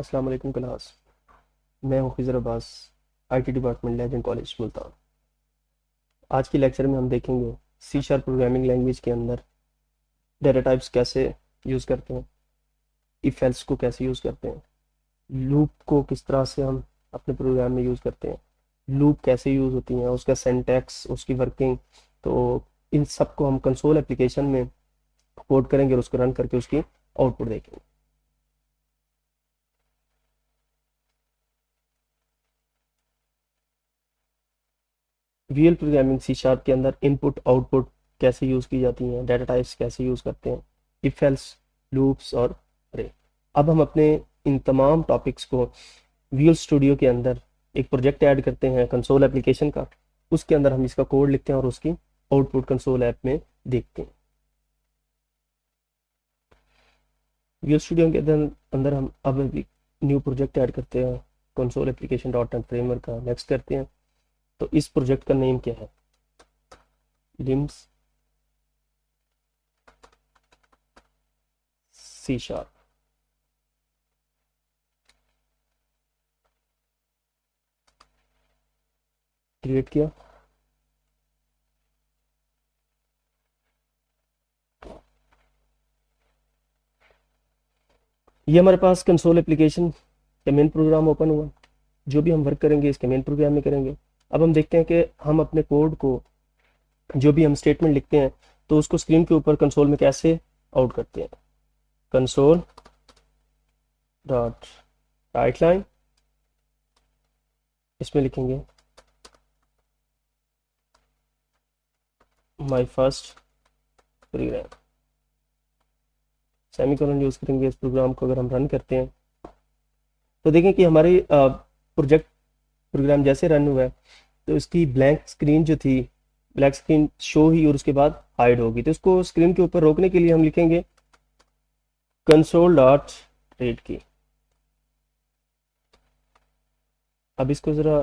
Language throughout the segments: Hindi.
अस्सलाम वालेकुम क्लास। मैं हूँ Khizar Abbas, IT department legend college Multan. आज के लेक्चर में हम देखेंगे सी शार्प प्रोग्रामिंग लैंग्वेज के अंदर डेटा टाइप्स कैसे यूज़ करते हैं, इफ एल्स को कैसे यूज़ करते हैं, लूप को किस तरह से हम अपने प्रोग्राम में यूज़ करते हैं, लूप कैसे यूज़ होती हैं, उसका सिंटैक्स, उसकी वर्किंग। तो इन सब को हम कंसोल एप्लीकेशन में कोड करेंगे और उसको रन करके उसकी आउटपुट देखेंगे। रियल प्रोग्रामिंग सी शार्प के अंदर इनपुट आउटपुट कैसे यूज़ की जाती हैं, डाटा टाइप्स कैसे यूज़ करते हैं, इफ एल्स, लूप्स और अरे। अब हम अपने इन तमाम टॉपिक्स को विजुअल स्टूडियो के अंदर एक प्रोजेक्ट ऐड करते हैं कंसोल एप्लीकेशन का। उसके अंदर हम इसका कोड लिखते हैं और उसकी आउटपुट कंसोल ऐप में देखते हैं। विजुअल स्टूडियो के अंदर हम अब एक न्यू प्रोजेक्ट ऐड करते हैं console application dot net framework का। नेक्स्ट करते हैं। तो इस प्रोजेक्ट का नेम क्या है? Limbs C sharp. क्रिएट किया। ये हमारे पास कंसोल एप्लीकेशन का मेन प्रोग्राम ओपन हुआ। जो भी हम वर्क करेंगे इसके मेन प्रोग्राम में करेंगे। अब हम देखते हैं कि हम अपने कोड को, जो भी हम स्टेटमेंट लिखते हैं, तो उसको स्क्रीन के ऊपर कंसोल में कैसे आउट करते हैं। कंसोल डॉट राइट लाइन, इसमें लिखेंगे my first program, semicolon use करेंगे इस प्रोग्राम को। अगर हम रन करते हैं तो देखें कि हमारी प्रोजेक्ट प्रोग्राम जैसे रन हुआ है तो इसकी ब्लैंक स्क्रीन जो थी, ब्लैक स्क्रीन शो ही और उसके बाद हाइड होगी। तो इसको स्क्रीन के ऊपर रोकने के लिए हम लिखेंगे कंसोल डॉट रीड की। अब इसको ज़रा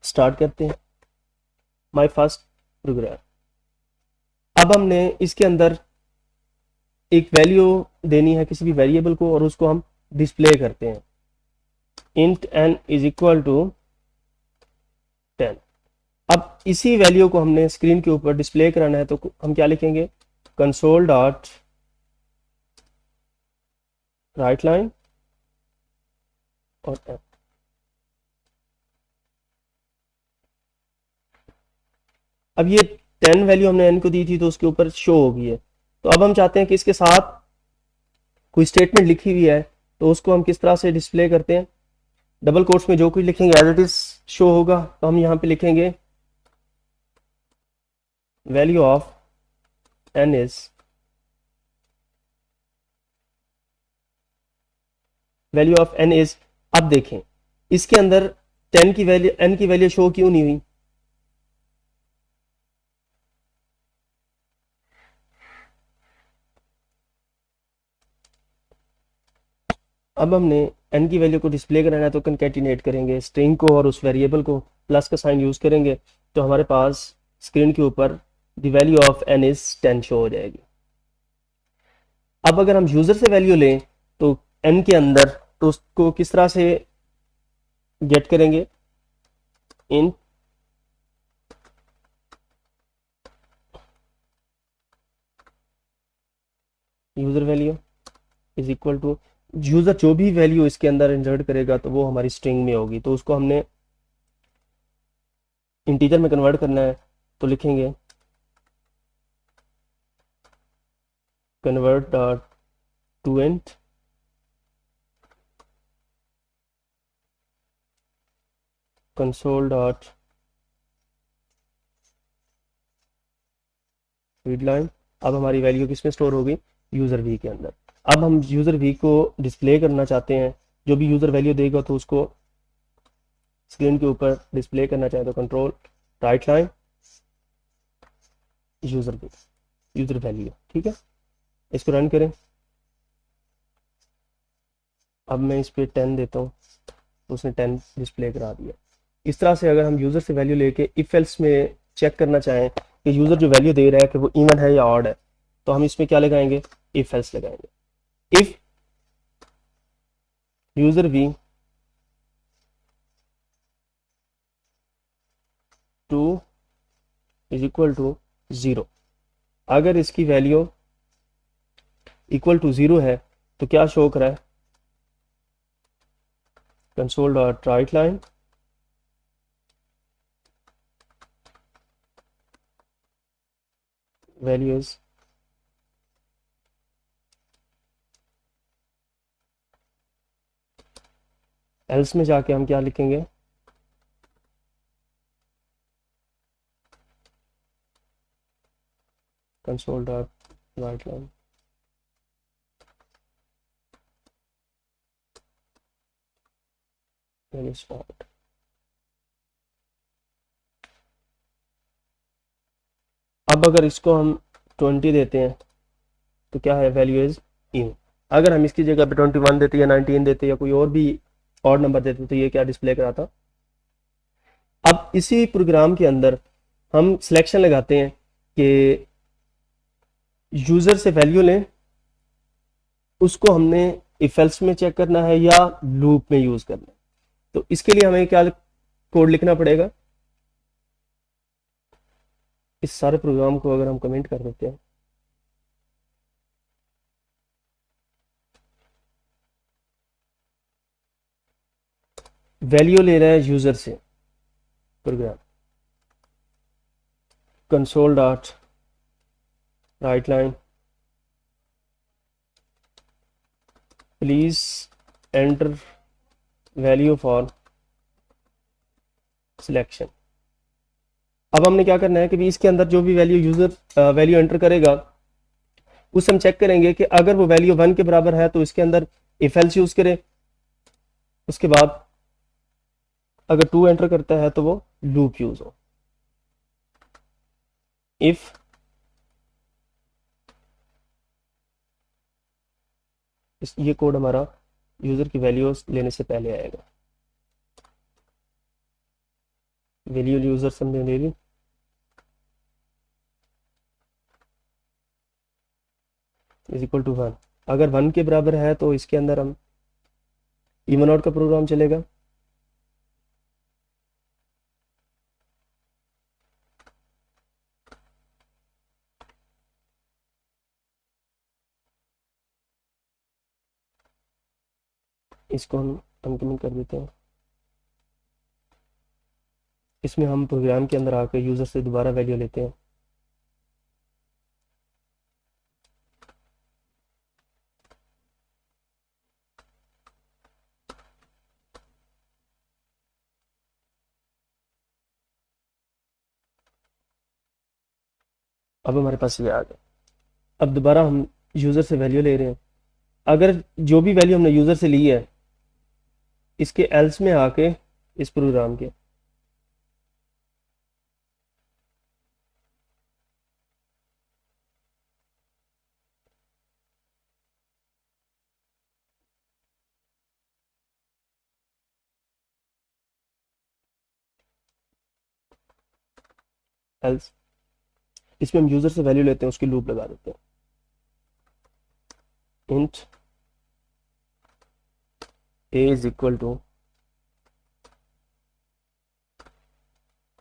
स्टार्ट करते हैं। My first program. अब हमने इसके अंदर एक वैल्यू देनी है किसी भी वेरिएबल को और उसको हम डिस्प्ले करते हैं। Int n is equal to 10। अब इसी वैल्यू को हमने स्क्रीन के ऊपर डिस्प्ले कराना है तो हम क्या लिखेंगे? कंसोल डॉट राइट लाइन और n। अब ये 10 वैल्यू हमने n को दी थी तो उसके ऊपर शो हो गई है। तो अब हम चाहते हैं कि इसके साथ कोई स्टेटमेंट लिखी हुई है तो उसको हम किस तरह से डिस्प्ले करते हैं। डबल कोट्स में जो कुछ लिखेंगे एज इट इज शो होगा। तो हम यहाँ पे लिखेंगे value of n is value of n is. अब देखें इसके अंदर 10 की वैल्यू, n की वैल्यू शो क्यों नहीं हुई? अब हमने n की वैल्यू को डिस्प्ले कराना है तो कंकैटिनेट करेंगे स्ट्रिंग को और उस वेरिएबल को, प्लस का साइन यूज करेंगे तो हमारे पास स्क्रीन के ऊपर the value of n is 10 show हो जाएगी। अब अगर हम यूजर से वैल्यू लें तो n के अंदर, तो उसको किस तरह से गेट करेंगे? In user value is equal to, user जो भी वैल्यू इसके अंदर इंसर्ट करेगा तो वो हमारी स्ट्रिंग में होगी। तो उसको हमने इंटीजर में कन्वर्ट करना है तो लिखेंगे convert dot to int console dot read line. अब हमारी वैल्यू किसमें स्टोर होगी? यूजर वी के अंदर। अब हम यूजर वी को डिस्प्ले करना चाहते हैं। जो भी यूजर वैल्यू देगा तो उसको स्क्रीन के ऊपर डिस्प्ले करना चाहे तो control write line user V, user value. ठीक है, इसको रन करें। अब मैं इस पे 10 देता हूँ तो उसने 10 डिस्प्ले करा दिया। इस तरह से अगर हम यूजर से वैल्यू लेके इफ एल्स में चेक करना चाहें कि यूजर जो वैल्यू दे रहा है कि वो इवन है या ऑड है, तो हम इसमें क्या लगाएंगे? इफ एल्स लगाएंगे। If user v two is equal to 0। अगर इसकी वैल्यू इक्वल टू 0 है तो क्या शो कर रहा है, console dot write line value is else में जाके हम क्या लिखेंगे, console dot write line value spot. अब अगर इसको हम 20 देते हैं तो क्या है, वैल्यू इज इन। अगर हम इसकी जगह पे 21 देते या 19 देते या कोई और भी ऑड नंबर देते तो ये क्या डिस्प्ले कराता। अब इसी प्रोग्राम के अंदर हम सिलेक्शन लगाते हैं कि यूजर से वैल्यू लें, उसको हमने इफ एल्स में चेक करना है या लूप में यूज करना है। तो इसके लिए हमें क्या कोड लिखना पड़ेगा, इस सारे प्रोग्राम को अगर हम कमेंट कर देते हैं, वैल्यू ले रहा है यूजर से program, console dot write line please enter value for selection. अब हमने क्या करना है कि भी इसके अंदर जो भी वैल्यू यूजर वैल्यू एंटर करेगा उसे हम चेक करेंगे कि अगर वो वैल्यू 1 के बराबर है तो इसके अंदर इफ एल्स यूज करें, उसके बाद अगर 2 एंटर करता है तो वो लूप यूज हो। इफ ये कोड हमारा यूजर की वैल्यू लेने से पहले आएगा। वैल्यू यूजर से हमने ले ली, इज इक्वल टू 1। अगर 1 के बराबर है तो इसके अंदर हम इवन आउट का प्रोग्राम चलेगा। इसको हम अनकमेंट कर देते हैं। इसमें हम प्रोग्राम के अंदर आकर यूजर से दोबारा वैल्यू लेते हैं। अब हमारे पास ये आ गया। अब दोबारा हम यूजर से वैल्यू ले रहे हैं। अगर जो भी वैल्यू हमने यूजर से ली है इसके एल्स में आके इस प्रोग्राम के एल्स, इसमें हम यूजर से वैल्यू लेते हैं, उसकी लूप लगा देते हैं। Int a is equal to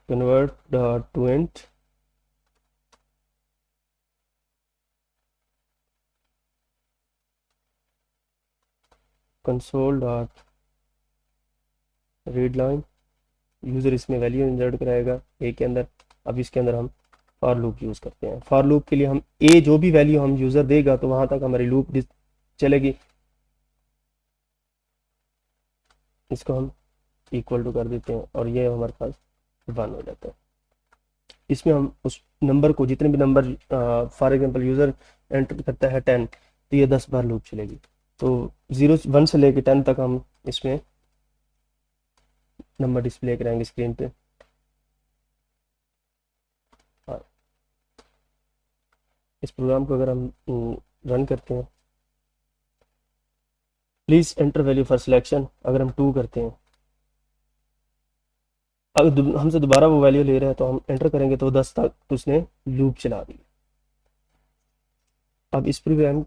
convert dot to int console dot read line. User इसमें वैल्यू इंसर्ट कराएगा ए के अंदर। अब इसके अंदर हम फॉर लूप यूज करते हैं। फॉर लूप के लिए हम ए जो भी वैल्यू हम यूजर देगा तो वहां तक हमारी लूप चलेगी। इसको हम इक्वल टू कर देते हैं और ये हमारे पास 1 हो जाता है। इसमें हम उस नंबर को, जितने भी number for example user enter करता है 10 तो ये 10 बार लूप चलेगी। तो 1 से लेके 10 तक हम इसमें नंबर डिस्प्ले कराएंगे स्क्रीन पे। हाँ, इस प्रोग्राम को अगर हम रन करते हैं, please enter value for selection, अगर हम 2 करते हैं, अगर हमसे दोबारा वो वैल्यू ले रहे हैं तो हम एंटर करेंगे तो 10 तक तो उसने लूप चला दी। अब इस प्रोग्राम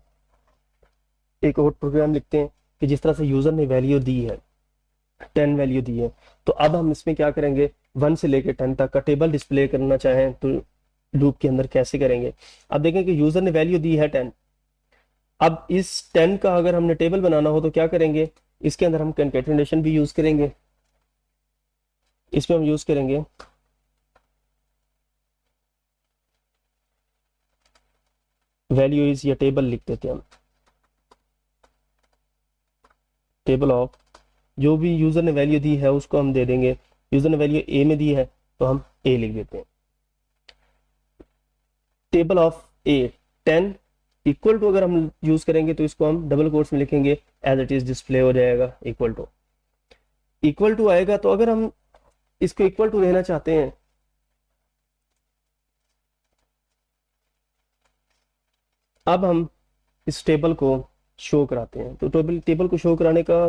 एक और प्रोग्राम लिखते हैं कि जिस तरह से यूजर ने वैल्यू दी है 10 वैल्यू दी है, तो अब हम इसमें क्या करेंगे 1 से लेकर 10 तक का टेबल डिस्प्ले करना चाहें तो लूप के अंदर कैसे करेंगे। अब देखें कि यूजर ने वैल्यू दी है 10। अब इस 10 का अगर हमने टेबल बनाना हो तो क्या करेंगे, इसके अंदर हम कंकैटिनेशन भी यूज करेंगे। इसमें हम यूज करेंगे वैल्यू इज या टेबल लिख देते हैं हम, टेबल ऑफ जो भी यूजर ने वैल्यू दी है उसको हम दे देंगे। यूजर ने वैल्यू ए में दी है तो हम ए लिख देते हैं। Table of A 10 equal to अगर हम यूज करेंगे तो इसको हम डबल कोट्स में लिखेंगे, एज इट इज डिस्प्ले हो जाएगा इक्वल टू आएगा। तो अगर हम इसको इक्वल टू देना चाहते हैं, अब हम इस टेबल को शो कराते हैं। तो टेबल को शो कराने का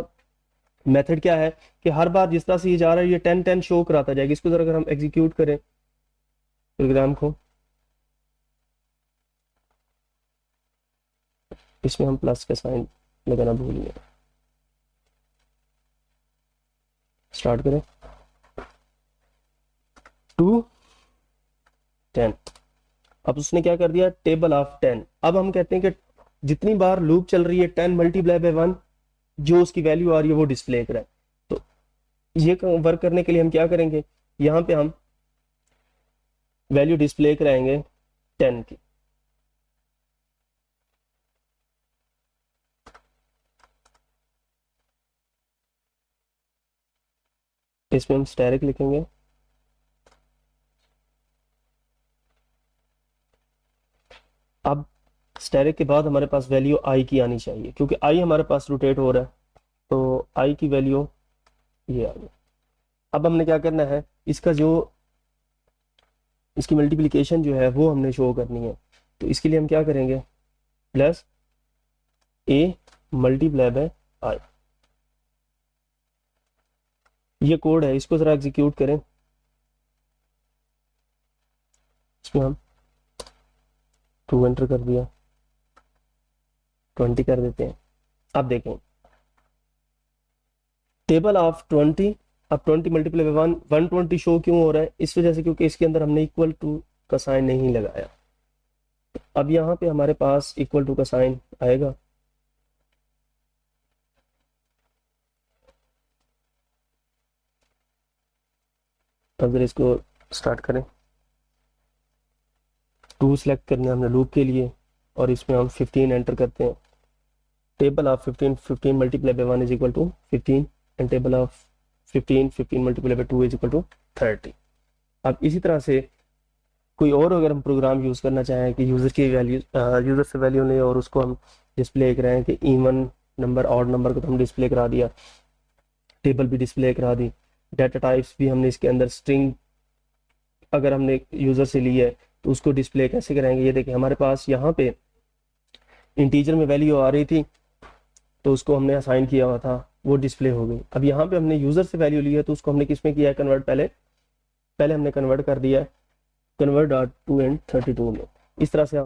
मेथड क्या है कि हर बार जिस तरह से ये जा रहा है ये 10 10 शो कराता जाएगा। इसको जरा अगर हम एग्जीक्यूट करें प्रोग्राम को, इसमें हम प्लस का साइन लगाना भूल गए। स्टार्ट करें 2 10। अब उसने क्या कर दिया, टेबल ऑफ 10। अब हम कहते हैं कि जितनी बार लूप चल रही है 10 मल्टीप्लाई बाय 1 जो उसकी वैल्यू आ रही है वो डिस्प्ले कराए। तो ये वर्क करने के लिए हम क्या करेंगे, यहां पे हम वैल्यू डिस्प्ले कराएंगे 10 की। इसमें हम स्टैटिक लिखेंगे, अब स्टैटिक के बाद हमारे पास वैल्यू आई की आनी चाहिए क्योंकि आई हमारे पास रोटेट हो रहा है, तो आई की वैल्यू ये आ गई। अब हमने क्या करना है, इसका जो इसकी मल्टीप्लिकेशन जो है वो हमने शो करनी है। तो इसके लिए हम क्या करेंगे, प्लस ए मल्टीप्लाई बाय आई। ये कोड है, इसको जरा एग्जीक्यूट करें। इसमें हम 2 एंटर कर दिया, 20 कर देते हैं। अब देखें टेबल ऑफ 20, अब 20 मल्टीप्लाई बाय 1 120 शो क्यों हो रहा है, इस वजह से क्योंकि इसके अंदर हमने इक्वल टू का साइन नहीं लगाया। अब यहाँ पे हमारे पास इक्वल टू का साइन आएगा। अगर इसको स्टार्ट करें, 2 सेलेक्ट करना है हमने लूप के लिए और इसमें हम 15 एंटर करते हैं। Table of 15 multiply by 1 is equal to 15 and table of 15 multiply by 2 is equal to 30। अब इसी तरह से कोई और अगर हम प्रोग्राम यूज करना चाहें कि यूजर की वैल्यू यूजर से वैल्यू लें और उसको हम डिस्प्ले कराएं कि इवन नंबर ऑड नंबर को तो हम डिस्प्ले करा दिया, टेबल भी डिस्प्ले करा दी, डाटा टाइप्स भी हमने इसके अंदर स्ट्रिंग अगर हमने यूजर से ली है तो उसको डिस्प्ले कैसे कराएंगे। ये देखिए हमारे पास यहाँ पे इंटीजर में वैल्यू आ रही थी तो उसको हमने असाइन किया हुआ था, वो डिस्प्ले हो गई। अब यहाँ पे हमने यूजर से वैल्यू ली है तो उसको हमने किस में किया है कन्वर्ट, पहले हमने कन्वर्ट कर दिया है कन्वर्ट.2 एंड 32 में। इस तरह से